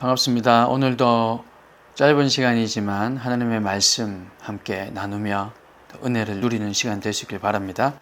반갑습니다. 오늘도 짧은 시간이지만 하나님의 말씀 함께 나누며 은혜를 누리는 시간 될 수 있길 바랍니다.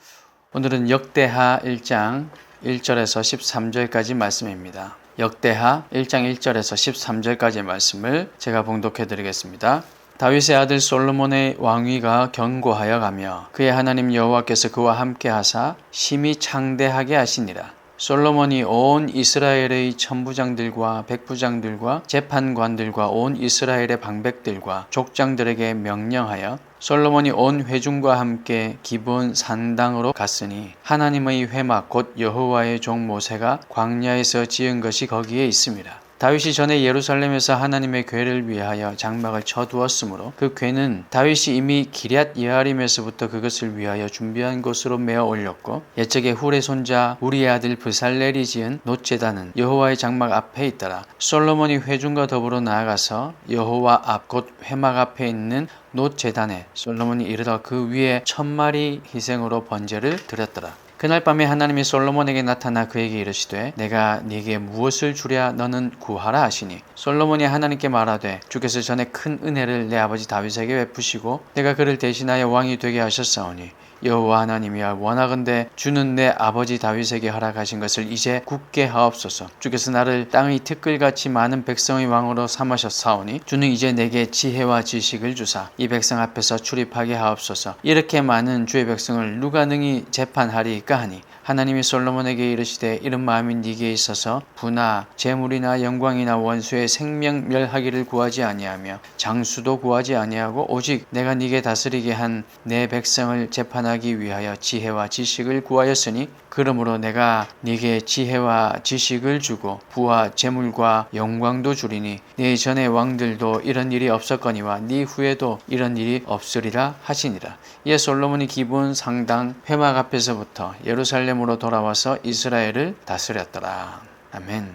오늘은 역대하 1장 1절에서 13절까지 말씀입니다. 역대하 1장 1절에서 13절까지의 말씀을 제가 봉독해 드리겠습니다. 다윗의 아들 솔로몬의 왕위가 견고하여 가며 그의 하나님 여호와께서 그와 함께 하사 심히 창대하게 하시니라. 솔로몬이 온 이스라엘의 천부장들과 백부장들과 재판관들과 온 이스라엘의 방백들과 족장들에게 명령하여 솔로몬이 온 회중과 함께 기브온 산당으로 갔으니 하나님의 회막 곧 여호와의 종 모세가 광야에서 지은 것이 거기에 있습니다. 다윗이 전에 예루살렘에서 하나님의 궤를 위하여 장막을 쳐두었으므로 그 궤는 다윗이 이미 기럇 여아림에서부터 그것을 위하여 준비한 곳으로 메어 올렸고 옛적에 훌의 손자 우리의 아들 브살렐이 지은 놋제단은 여호와의 장막 앞에 있더라. 솔로몬이 회중과 더불어 나아가서 여호와 앞 곧 회막 앞에 있는 놋제단에 솔로몬이 이르러 그 위에 1000마리 희생으로 번제를 드렸더라. 그날 밤에 하나님이 솔로몬에게 나타나 그에게 이르시되 내가 네게 무엇을 주랴 너는 구하라 하시니 솔로몬이 하나님께 말하되 주께서 전에 큰 은혜를 내 아버지 다윗에게 베푸시고 내가 그를 대신하여 왕이 되게 하셨사오니 여호와 하나님이여 원하건대 주는 내 아버지 다윗에게 허락하신 것을 이제 굳게 하옵소서. 주께서 나를 땅의 티끌같이 많은 백성의 왕으로 삼으셨사오니 주는 이제 내게 지혜와 지식을 주사 이 백성 앞에서 출입하게 하옵소서. 이렇게 많은 주의 백성을 누가 능히 재판하리이까 하니 하나님이 솔로몬에게 이르시되 이런 마음이 네게 있어서 부나 재물이나 영광이나 원수의 생명 멸하기를 구하지 아니하며 장수도 구하지 아니하고 오직 내가 네게 다스리게 한 내 백성을 재판하기 위하여 지혜와 지식을 구하였으니 그러므로 내가 네게 지혜와 지식을 주고 부와 재물과 영광도 주리니 네 전의 왕들도 이런 일이 없었거니와 네 후에도 이런 일이 없으리라 하시니라. 이에 솔로몬이 기브온 상당 회막 앞에서부터 예루살렘으로 돌아와서 이스라엘을 다스렸더라. 아멘.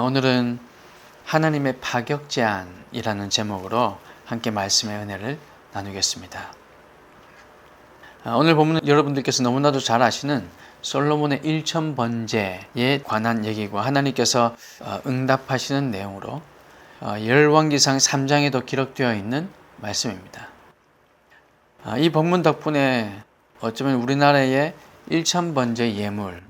오늘은 하나님의 파격 제안이라는 제목으로 함께 말씀의 은혜를 나누겠습니다. 오늘 본문은 여러분들께서 너무나도 잘 아시는 솔로몬의 1000번제에 관한 얘기고 하나님께서 응답하시는 내용으로 열왕기상 3장에도 기록되어 있는 말씀입니다. 이 본문 덕분에 어쩌면 우리나라의 1000번제 예물,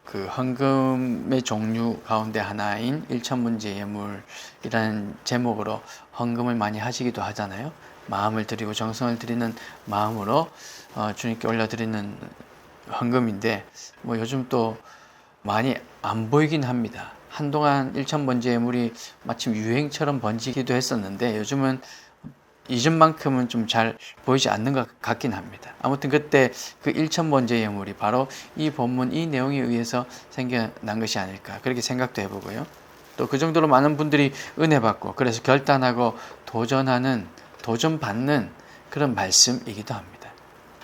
그 헌금의 종류 가운데 하나인 1000번제 예물이라는 제목으로 헌금을 많이 하시기도 하잖아요. 마음을 드리고 정성을 드리는 마음으로 주님께 올려드리는 헌금인데 요즘 또 많이 안 보이긴 합니다. 한동안 1000번제 예물이 마침 유행처럼 번지기도 했었는데 요즘은 이전만큼은 좀 잘 보이지 않는 것 같긴 합니다. 아무튼 그때 그 1000번제 예물이 바로 이 본문 이 내용에 의해서 생겨난 것이 아닐까 그렇게 생각도 해보고요. 또 그 정도로 많은 분들이 은혜 받고 그래서 결단하고 도전받는 그런 말씀이기도 합니다.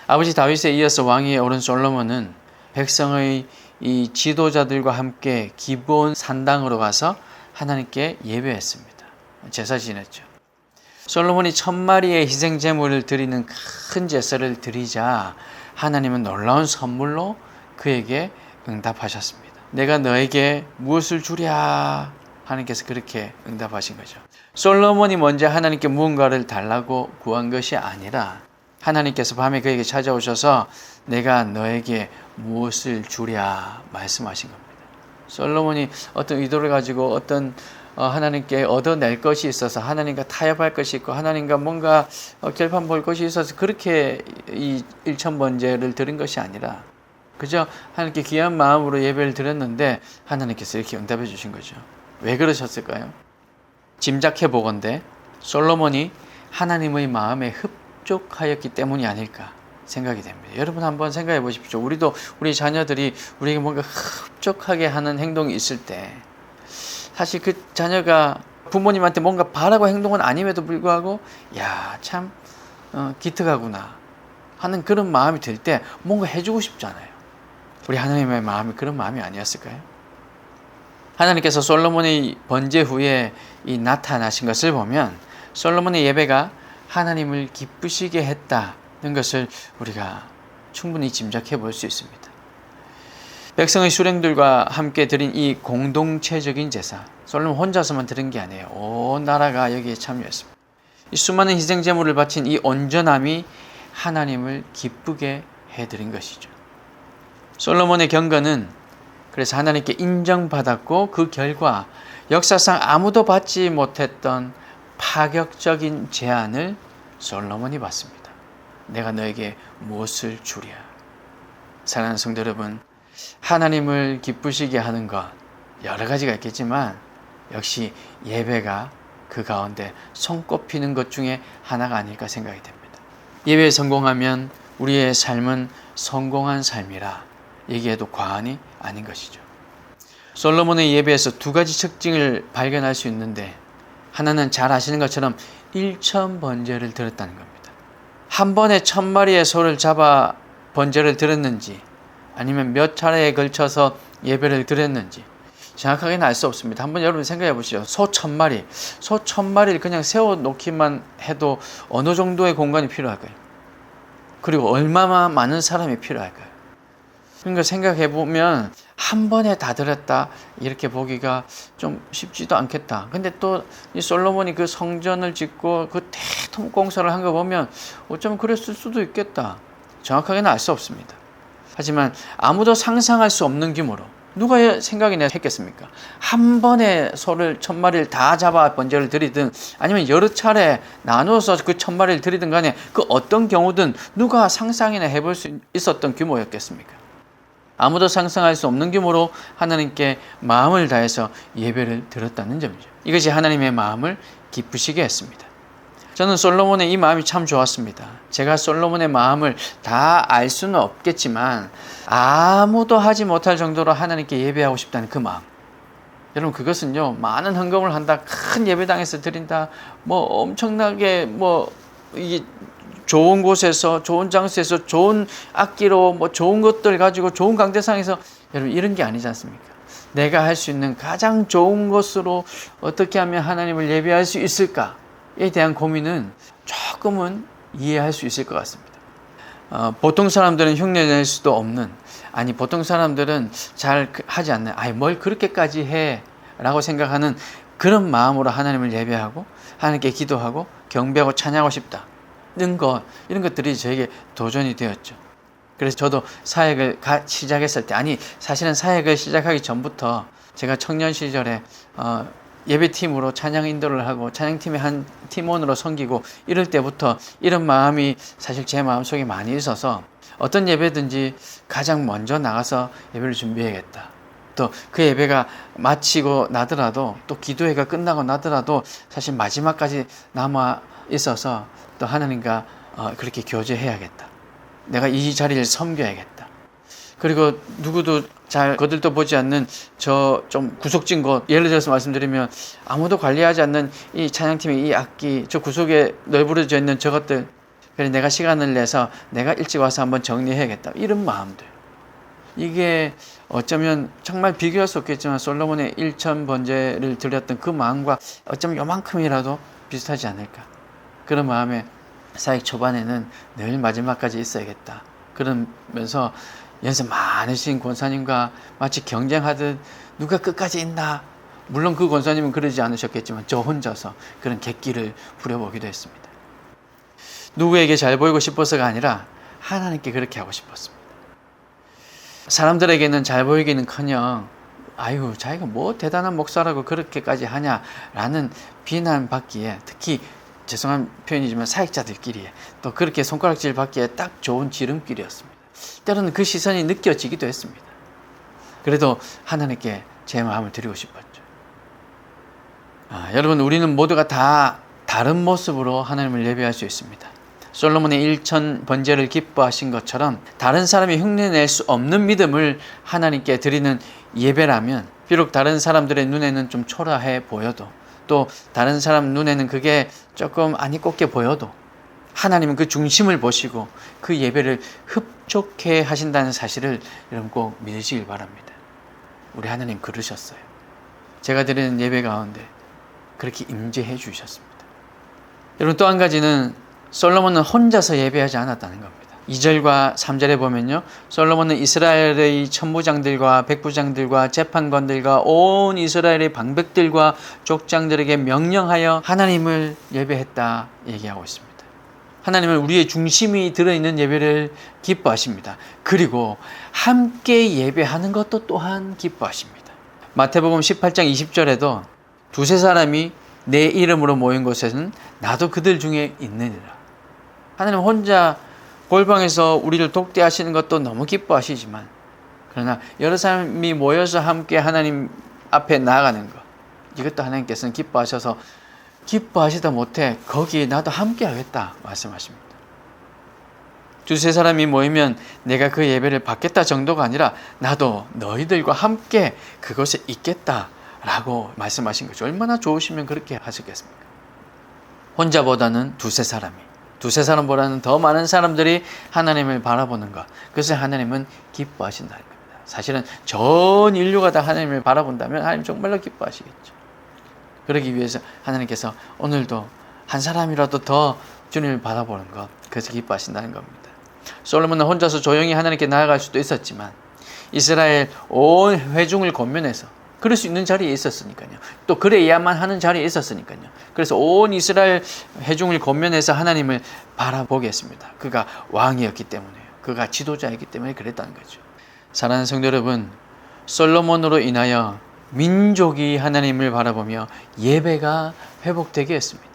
아버지 다윗에 이어서 왕위에 오른 솔로몬은 백성의 이 지도자들과 함께 기브온 산당으로 가서 하나님께 예배했습니다. 제사 지냈죠. 솔로몬이 1000마리의 희생 제물을 드리는 큰 제사를 드리자 하나님은 놀라운 선물로 그에게 응답하셨습니다. 내가 너에게 무엇을 주랴 하나님께서 그렇게 응답하신 거죠. 솔로몬이 먼저 하나님께 무언가를 달라고 구한 것이 아니라 하나님께서 밤에 그에게 찾아오셔서 내가 너에게 무엇을 주랴 말씀하신 겁니다. 솔로몬이 어떤 의도를 가지고 어떤 하나님께 얻어낼 것이 있어서 하나님과 타협할 것이 있고 하나님과 뭔가 결판 볼 것이 있어서 그렇게 이 1000번제를 드린 것이 아니라 그저 하나님께 귀한 마음으로 예배를 드렸는데 하나님께서 이렇게 응답해 주신 거죠. 왜 그러셨을까요? 짐작해 보건대 솔로몬이 하나님의 마음에 흡족하였기 때문이 아닐까 생각이 됩니다. 여러분 한번 생각해 보십시오. 우리도 우리 자녀들이 우리에게 뭔가 흡족하게 하는 행동이 있을 때 사실 그 자녀가 부모님한테 뭔가 바라고 행동은 아님에도 불구하고 참 기특하구나 하는 그런 마음이 들 때 뭔가 해주고 싶잖아요. 우리 하나님의 마음이 그런 마음이 아니었을까요? 하나님께서 솔로몬의 번제 후에 이 나타나신 것을 보면 솔로몬의 예배가 하나님을 기쁘시게 했다는 것을 우리가 충분히 짐작해 볼 수 있습니다. 백성의 수령들과 함께 드린 이 공동체적인 제사, 솔로몬 혼자서만 드린 게 아니에요. 온 나라가 여기에 참여했습니다. 이 수많은 희생 제물을 바친 이 온전함이 하나님을 기쁘게 해드린 것이죠. 솔로몬의 경건은 그래서 하나님께 인정받았고, 그 결과 역사상 아무도 받지 못했던 파격적인 제안을 솔로몬이 받습니다. 내가 너에게 무엇을 주랴. 사랑하는 성도 여러분, 하나님을 기쁘시게 하는 것 여러 가지가 있겠지만 역시 예배가 그 가운데 손꼽히는 것 중에 하나가 아닐까 생각이 됩니다. 예배에 성공하면 우리의 삶은 성공한 삶이라 얘기해도 과언이 아닌 것이죠. 솔로몬의 예배에서 두 가지 특징을 발견할 수 있는데, 하나는 잘 아시는 것처럼 1000번제를 드렸다는 겁니다. 한 번에 1000마리의 소를 잡아 번제를 드렸는지 아니면 몇 차례에 걸쳐서 예배를 드렸는지 정확하게는 알 수 없습니다. 한번 여러분 생각해 보시죠. 소 1000마리, 소 1000마리를 그냥 세워놓기만 해도 어느 정도의 공간이 필요할까요? 그리고 얼마나 많은 사람이 필요할까요? 그러니까 생각해 보면 한 번에 다 드렸다 이렇게 보기가 좀 쉽지도 않겠다. 근데 또 이 솔로몬이 그 성전을 짓고 그 대통공사를 한 거 보면 어쩌면 그랬을 수도 있겠다. 정확하게는 알 수 없습니다. 하지만 아무도 상상할 수 없는 규모로, 누가 생각이나 했겠습니까? 한 번에 소를 1000마리를 다 잡아 번제를 드리든 아니면 여러 차례 나누어서 그 1000마리를 드리든 간에 그 어떤 경우든 누가 상상이나 해볼 수 있었던 규모였겠습니까? 아무도 상상할 수 없는 규모로 하나님께 마음을 다해서 예배를 드렸다는 점이죠. 이것이 하나님의 마음을 기쁘시게 했습니다. 저는 솔로몬의 이 마음이 참 좋았습니다. 제가 솔로몬의 마음을 다 알 수는 없겠지만 아무도 하지 못할 정도로 하나님께 예배하고 싶다는 그 마음. 여러분, 그것은요, 많은 헌금을 한다, 큰 예배당에서 드린다, 엄청나게 이게 좋은 곳에서, 좋은 장소에서, 좋은 악기로 좋은 것들 가지고 좋은 강대상에서, 여러분, 이런 게 아니지 않습니까? 내가 할 수 있는 가장 좋은 것으로 어떻게 하면 하나님을 예배할 수 있을까에 대한 고민은 조금은 이해할 수 있을 것 같습니다. 보통 사람들은 흉내낼 수도 없는, 아니 보통 사람들은 잘 하지 않는, 뭘 그렇게까지 해 라고 생각하는 그런 마음으로 하나님을 예배하고 하나님께 기도하고 경배하고 찬양하고 싶다 이런 것들이 저에게 도전이 되었죠. 그래서 저도 사역을 시작했을 때, 사실은 사역을 시작하기 전부터 제가 청년 시절에 예배팀으로 찬양 인도를 하고 찬양팀의 한 팀원으로 섬기고 이럴 때부터 이런 마음이 사실 제 마음속에 많이 있어서 어떤 예배든지 가장 먼저 나가서 예배를 준비해야겠다. 또 그 예배가 마치고 나더라도, 또 기도회가 끝나고 나더라도 사실 마지막까지 남아 있어서 또 하나님과 그렇게 교제해야겠다. 내가 이 자리를 섬겨야겠다. 그리고 누구도 잘 거들떠 보지 않는 저 좀 구석진 곳, 예를 들어서 말씀드리면 아무도 관리하지 않는 이 찬양팀의 이 악기, 저 구석에 널브러져 있는 저것들, 그래서 내가 시간을 내서 내가 일찍 와서 한번 정리해야겠다. 이런 마음들. 이게 어쩌면 정말 비교할 수 없겠지만 솔로몬의 1000번제를 드렸던 그 마음과 어쩌면 요만큼이라도 비슷하지 않을까. 그런 마음에 사역 초반에는 늘 마지막까지 있어야겠다. 그러면서 연세 많으신 권사님과 마치 경쟁하듯 누가 끝까지 있나. 물론 그 권사님은 그러지 않으셨겠지만 저 혼자서 그런 객기를 부려보기도 했습니다. 누구에게 잘 보이고 싶어서가 아니라 하나님께 그렇게 하고 싶었습니다. 사람들에게는 잘 보이기는커녕 자기가 뭐 대단한 목사라고 그렇게까지 하냐라는 비난받기에, 특히 죄송한 표현이지만 사역자들끼리에 또 그렇게 손가락질 받기에 딱 좋은 지름길이었습니다. 때로는 그 시선이 느껴지기도 했습니다. 그래도 하나님께 제 마음을 드리고 싶었죠. 여러분, 우리는 모두가 다 다른 모습으로 하나님을 예배할 수 있습니다. 솔로몬의 1000번제를 기뻐하신 것처럼 다른 사람이 흉내낼 수 없는 믿음을 하나님께 드리는 예배라면, 비록 다른 사람들의 눈에는 좀 초라해 보여도, 또 다른 사람 눈에는 그게 조금 아니 꼽게 보여도 하나님은 그 중심을 보시고 그 예배를 흡족해 하신다는 사실을 여러분 꼭 믿으시길 바랍니다. 우리 하나님 그러셨어요. 제가 드리는 예배 가운데 그렇게 임재해 주셨습니다. 여러분, 또 한 가지는 솔로몬은 혼자서 예배하지 않았다는 겁니다. 2절과 3절에 보면요, 솔로몬은 이스라엘의 천부장들과 백부장들과 재판관들과 온 이스라엘의 방백들과 족장들에게 명령하여 하나님을 예배했다 얘기하고 있습니다. 하나님은 우리의 중심이 들어있는 예배를 기뻐하십니다. 그리고 함께 예배하는 것도 또한 기뻐하십니다. 마태복음 18장 20절에도 두세 사람이 내 이름으로 모인 곳에는 나도 그들 중에 있느니라. 하나님 혼자 골방에서 우리를 독대하시는 것도 너무 기뻐하시지만, 그러나 여러 사람이 모여서 함께 하나님 앞에 나아가는 것, 이것도 하나님께서는 기뻐하셔서 기뻐하시다 못해 거기에 나도 함께 하겠다 말씀하십니다. 두세 사람이 모이면 내가 그 예배를 받겠다 정도가 아니라 나도 너희들과 함께 그곳에 있겠다라고 말씀하신 거죠. 얼마나 좋으시면 그렇게 하셨겠습니까? 혼자보다는 두세 사람보다는 더 많은 사람들이 하나님을 바라보는 것, 그것을 하나님은 기뻐하신다는 겁니다. 사실은 전 인류가 다 하나님을 바라본다면 하나님 정말로 기뻐하시겠죠. 그러기 위해서 하나님께서 오늘도 한 사람이라도 더 주님을 바라보는 것, 그것을 기뻐하신다는 겁니다. 솔로몬은 혼자서 조용히 하나님께 나아갈 수도 있었지만 이스라엘 온 회중을 권면해서 그럴 수 있는 자리에 있었으니까요. 또 그래야만 하는 자리에 있었으니까요. 그래서 온 이스라엘 회중을 권면해서 하나님을 바라보게 했습니다. 그가 왕이었기 때문에요. 그가 지도자이기 때문에 그랬다는 거죠. 사랑하는 성도 여러분, 솔로몬으로 인하여 민족이 하나님을 바라보며 예배가 회복되게 했습니다.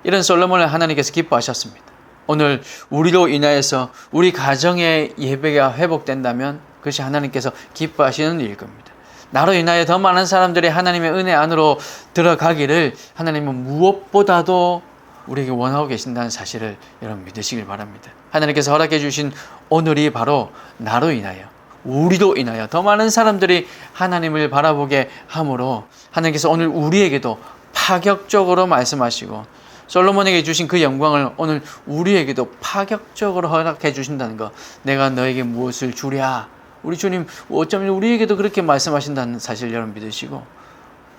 이런 솔로몬을 하나님께서 기뻐하셨습니다. 오늘 우리로 인하여서 우리 가정의 예배가 회복된다면 그것이 하나님께서 기뻐하시는 일일 겁니다. 나로 인하여 더 많은 사람들이 하나님의 은혜 안으로 들어가기를 하나님은 무엇보다도 우리에게 원하고 계신다는 사실을 여러분 믿으시길 바랍니다. 하나님께서 허락해 주신 오늘이 바로 나로 인하여, 우리로 인하여 더 많은 사람들이 하나님을 바라보게 함으로 하나님께서 오늘 우리에게도 파격적으로 말씀하시고 솔로몬에게 주신 그 영광을 오늘 우리에게도 파격적으로 허락해 주신다는 것, 내가 너에게 무엇을 주랴. 우리 주님 어쩌면 우리에게도 그렇게 말씀하신다는 사실 여러분 믿으시고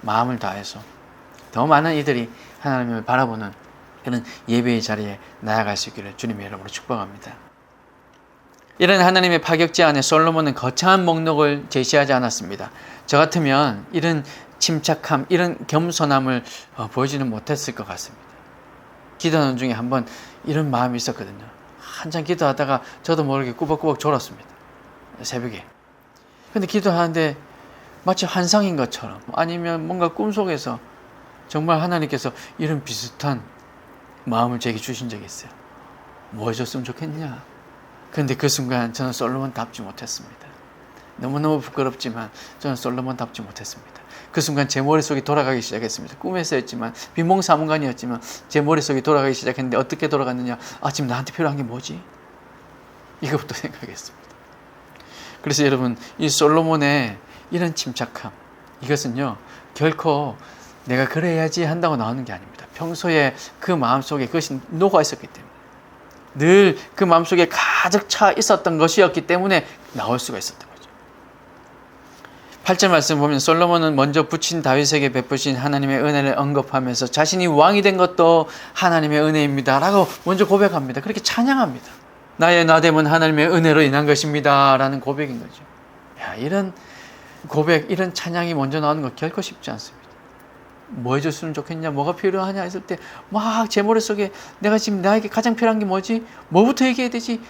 마음을 다해서 더 많은 이들이 하나님을 바라보는 그런 예배의 자리에 나아갈 수 있기를 주님의 이름으로 축복합니다. 이런 하나님의 파격제 안에 솔로몬은 거창한 목록을 제시하지 않았습니다. 저 같으면 이런 침착함, 이런 겸손함을 보여주는 못했을 것 같습니다. 기도하는 중에 한번 이런 마음이 있었거든요. 한참 기도하다가 저도 모르게 꾸벅꾸벅 졸았습니다. 새벽에. 근데 기도하는데 마치 환상인 것처럼, 아니면 뭔가 꿈속에서 정말 하나님께서 이런 비슷한 마음을 제게 주신 적이 있어요. 뭐 해줬으면 좋겠냐. 그런데 그 순간 저는 솔로몬 답지 못했습니다. 너무너무 부끄럽지만 저는 솔로몬 답지 못했습니다. 그 순간 제 머릿속이 돌아가기 시작했습니다. 꿈에서였지만, 비몽사몽간이었지만 제 머릿속이 돌아가기 시작했는데 어떻게 돌아갔느냐. 지금 나한테 필요한 게 뭐지? 이것부터 생각했습니다. 그래서 여러분, 이 솔로몬의 이런 침착함, 이것은요 결코 내가 그래야지 한다고 나오는 게 아닙니다. 평소에 그 마음속에 그것이 녹아 있었기 때문에, 늘 그 마음속에 가득 차 있었던 것이었기 때문에 나올 수가 있었던 거죠. 8절 말씀 보면 솔로몬은 먼저 부친 다윗에게 베푸신 하나님의 은혜를 언급하면서 자신이 왕이 된 것도 하나님의 은혜입니다 라고 먼저 고백합니다. 그렇게 찬양합니다. 나의 나됨은 하나님의 은혜로 인한 것입니다 라는 고백인 거죠. 이런 고백, 이런 찬양이 먼저 나오는 거 결코 쉽지 않습니다. 뭐 해줬으면 좋겠냐, 뭐가 필요하냐 했을 때 막 제 머릿속에 내가 지금 나에게 가장 필요한 게 뭐지? 뭐부터 얘기해야 되지?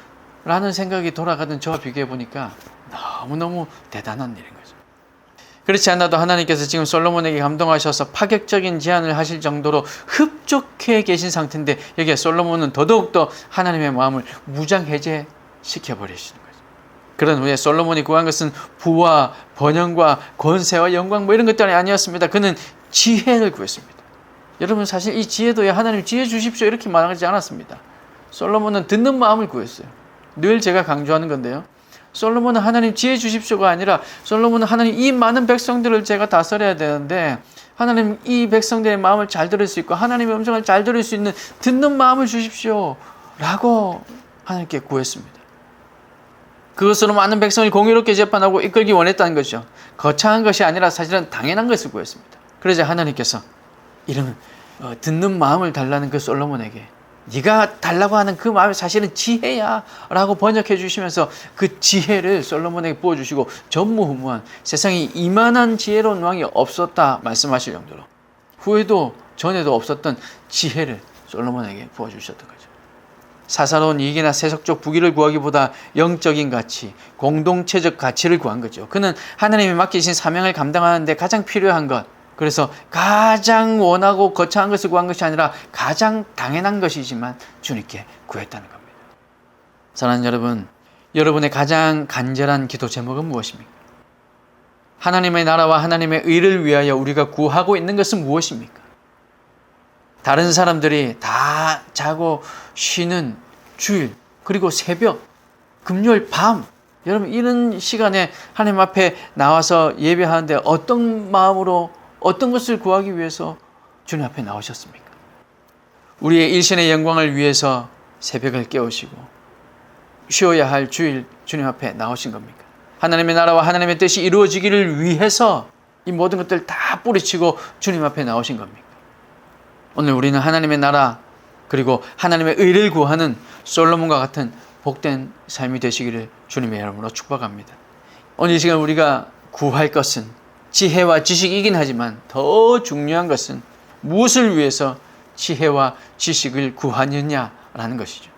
라는 생각이 돌아가던 저와 비교해 보니까 너무너무 대단한 일인 거죠. 그렇지 않아도 하나님께서 지금 솔로몬에게 감동하셔서 파격적인 제안을 하실 정도로 흡족해 계신 상태인데, 여기에 솔로몬은 더더욱더 하나님의 마음을 무장해제시켜버리시는 거죠. 그런 후에 솔로몬이 구한 것은 부와 번영과 권세와 영광 뭐 이런 것들이 아니었습니다. 그는 지혜를 구했습니다. 여러분, 사실 이 지혜도요, 하나님 지혜 주십시오 이렇게 말하지 않았습니다. 솔로몬은 듣는 마음을 구했어요. 늘 제가 강조하는 건데요, 솔로몬은 하나님 지혜 주십시오가 아니라 솔로몬은 하나님 이 많은 백성들을 제가 다스려야 되는데 하나님 이 백성들의 마음을 잘 들을 수 있고 하나님의 음성을 잘 들을 수 있는 듣는 마음을 주십시오 라고 하나님께 구했습니다. 그것으로 많은 백성을 공의롭게 재판하고 이끌기 원했다는 것이죠. 거창한 것이 아니라 사실은 당연한 것을 구했습니다. 그러자 하나님께서 이런 듣는 마음을 달라는 그 솔로몬에게 네가 달라고 하는 그 마음이 사실은 지혜야 라고 번역해 주시면서 그 지혜를 솔로몬에게 부어주시고 전무후무한 세상에 이만한 지혜로운 왕이 없었다 말씀하실 정도로 후에도 전에도 없었던 지혜를 솔로몬에게 부어주셨던 거죠. 사사로운 이익이나 세속적 부귀를 구하기보다 영적인 가치, 공동체적 가치를 구한 거죠. 그는 하나님이 맡기신 사명을 감당하는데 가장 필요한 것, 그래서 가장 원하고 거창한 것을 구한 것이 아니라 가장 당연한 것이지만 주님께 구했다는 겁니다. 사랑하는 여러분, 여러분의 가장 간절한 기도 제목은 무엇입니까? 하나님의 나라와 하나님의 의를 위하여 우리가 구하고 있는 것은 무엇입니까? 다른 사람들이 다 자고 쉬는 주일, 그리고 새벽, 금요일 밤, 여러분 이런 시간에 하나님 앞에 나와서 예배하는데 어떤 마음으로 어떤 것을 구하기 위해서 주님 앞에 나오셨습니까? 우리의 일신의 영광을 위해서 새벽을 깨우시고 쉬어야 할 주일 주님 앞에 나오신 겁니까? 하나님의 나라와 하나님의 뜻이 이루어지기를 위해서 이 모든 것들 다 뿌리치고 주님 앞에 나오신 겁니까? 오늘 우리는 하나님의 나라 그리고 하나님의 의를 구하는 솔로몬과 같은 복된 삶이 되시기를 주님의 이름으로 축복합니다. 오늘 이 시간 우리가 구할 것은 지혜와 지식이긴 하지만 더 중요한 것은 무엇을 위해서 지혜와 지식을 구하느냐라는 것이죠.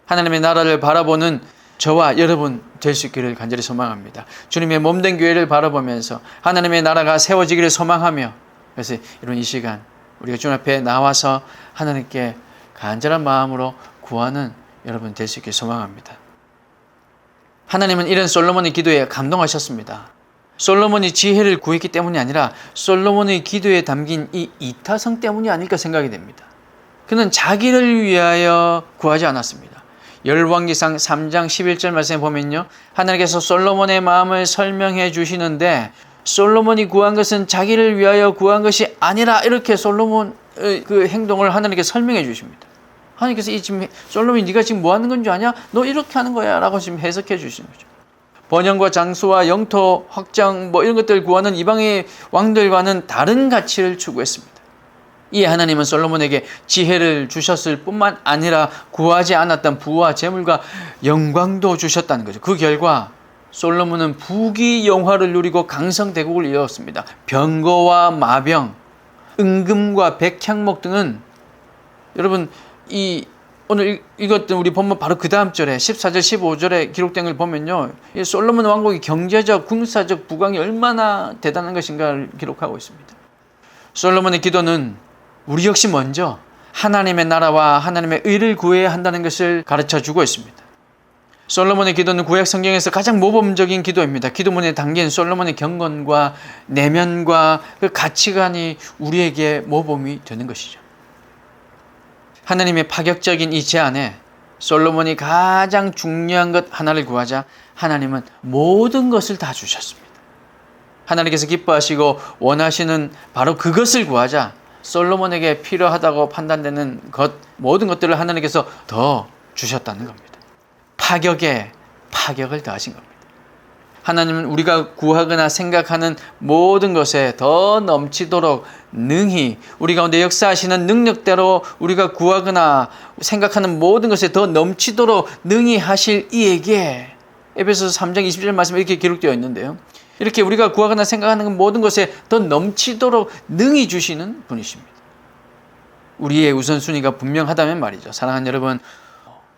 하나님의 나라를 바라보는 저와 여러분 될 수 있기를 간절히 소망합니다. 주님의 몸된 교회를 바라보면서 하나님의 나라가 세워지기를 소망하며, 그래서 이런 이 시간 우리가 주님 앞에 나와서 하나님께 간절한 마음으로 구하는 여러분 될 수 있기를 소망합니다. 하나님은 이런 솔로몬의 기도에 감동하셨습니다. 솔로몬이 지혜를 구했기 때문이 아니라 솔로몬의 기도에 담긴 이 이타성 때문이 아닐까 생각이 됩니다. 그는 자기를 위하여 구하지 않았습니다. 열왕기상 3장 11절 말씀에 보면요, 하나님께서 솔로몬의 마음을 설명해 주시는데 솔로몬이 구한 것은 자기를 위하여 구한 것이 아니라 이렇게 솔로몬의 그 행동을 하나님께 설명해 주십니다. 하나님께서 지금 솔로몬이 네가 지금 뭐 하는 건 줄 아냐? 너 이렇게 하는 거야 라고 지금 해석해 주시는 거죠. 번영과 장수와 영토 확장 이런 것들 구하는 이방의 왕들과는 다른 가치를 추구했습니다. 이에 하나님은 솔로몬에게 지혜를 주셨을 뿐만 아니라 구하지 않았던 부와 재물과 영광도 주셨다는 거죠. 그 결과 솔로몬은 부귀 영화를 누리고 강성대국을 이루었습니다. 병거와 마병, 은금과 백향목 등은 여러분 오늘 읽었던 우리 본문 바로 그 다음 절에 14절 15절에 기록된 걸 보면요, 이 솔로몬 왕국의 경제적 군사적 부강이 얼마나 대단한 것인가를 기록하고 있습니다. 솔로몬의 기도는 우리 역시 먼저 하나님의 나라와 하나님의 의를 구해야 한다는 것을 가르쳐주고 있습니다. 솔로몬의 기도는 구약 성경에서 가장 모범적인 기도입니다. 기도문에 담긴 솔로몬의 경건과 내면과 그 가치관이 우리에게 모범이 되는 것이죠. 하나님의 파격적인 이 제안에 솔로몬이 가장 중요한 것 하나를 구하자 하나님은 모든 것을 다 주셨습니다. 하나님께서 기뻐하시고 원하시는 바로 그것을 구하자 솔로몬에게 필요하다고 판단되는 것, 모든 것들을 하나님께서 더 주셨다는 겁니다. 파격에 파격을 더하신 겁니다. 하나님은 우리가 구하거나 생각하는 모든 것에 더 넘치도록 능히 우리 가운데 역사하시는 능력대로 우리가 구하거나 생각하는 모든 것에 더 넘치도록 능히 하실 이에게, 에베소서 3장 20절 말씀에 이렇게 기록되어 있는데요, 이렇게 우리가 구하거나 생각하는 모든 것에 더 넘치도록 능히 주시는 분이십니다. 우리의 우선순위가 분명하다면 말이죠. 사랑하는 여러분,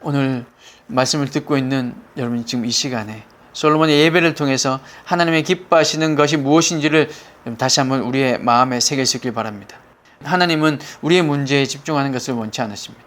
오늘 말씀을 듣고 있는 여러분 지금 이 시간에 솔로몬의 예배를 통해서 하나님의 기뻐하시는 것이 무엇인지를 다시 한번 우리의 마음에 새길 수 있길 바랍니다. 하나님은 우리의 문제에 집중하는 것을 원치 않으십니다.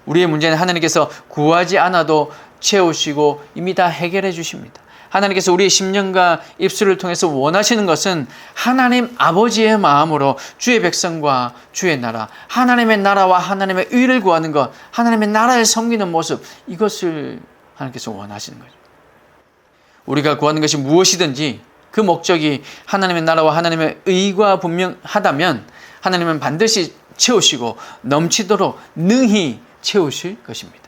우리의 문제는 하나님께서 구하지 않아도 채우시고 이미 다 해결해 주십니다. 하나님께서 우리의 심령과 입술을 통해서 원하시는 것은 하나님 아버지의 마음으로 주의 백성과 주의 나라, 하나님의 나라와 하나님의 의를 구하는 것, 하나님의 나라를 섬기는 모습, 이것을 하나님께서 원하시는 거죠. 우리가 구하는 것이 무엇이든지 그 목적이 하나님의 나라와 하나님의 의가 분명하다면 하나님은 반드시 채우시고 넘치도록 능히 채우실 것입니다.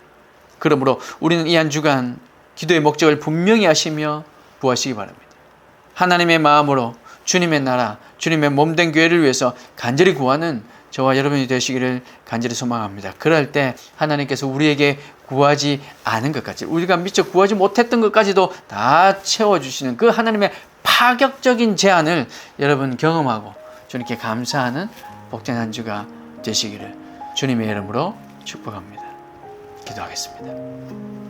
그러므로 우리는 이 한 주간 기도의 목적을 분명히 하시며 구하시기 바랍니다. 하나님의 마음으로 주님의 나라, 주님의 몸된 교회를 위해서 간절히 구하는 저와 여러분이 되시기를 간절히 소망합니다. 그럴 때 하나님께서 우리에게 구하지 않은 것까지, 우리가 미처 구하지 못했던 것까지도 다 채워주시는 그 하나님의 파격적인 제안을 여러분 경험하고 주님께 감사하는 복된 한 주가 되시기를 주님의 이름으로 축복합니다. 기도하겠습니다.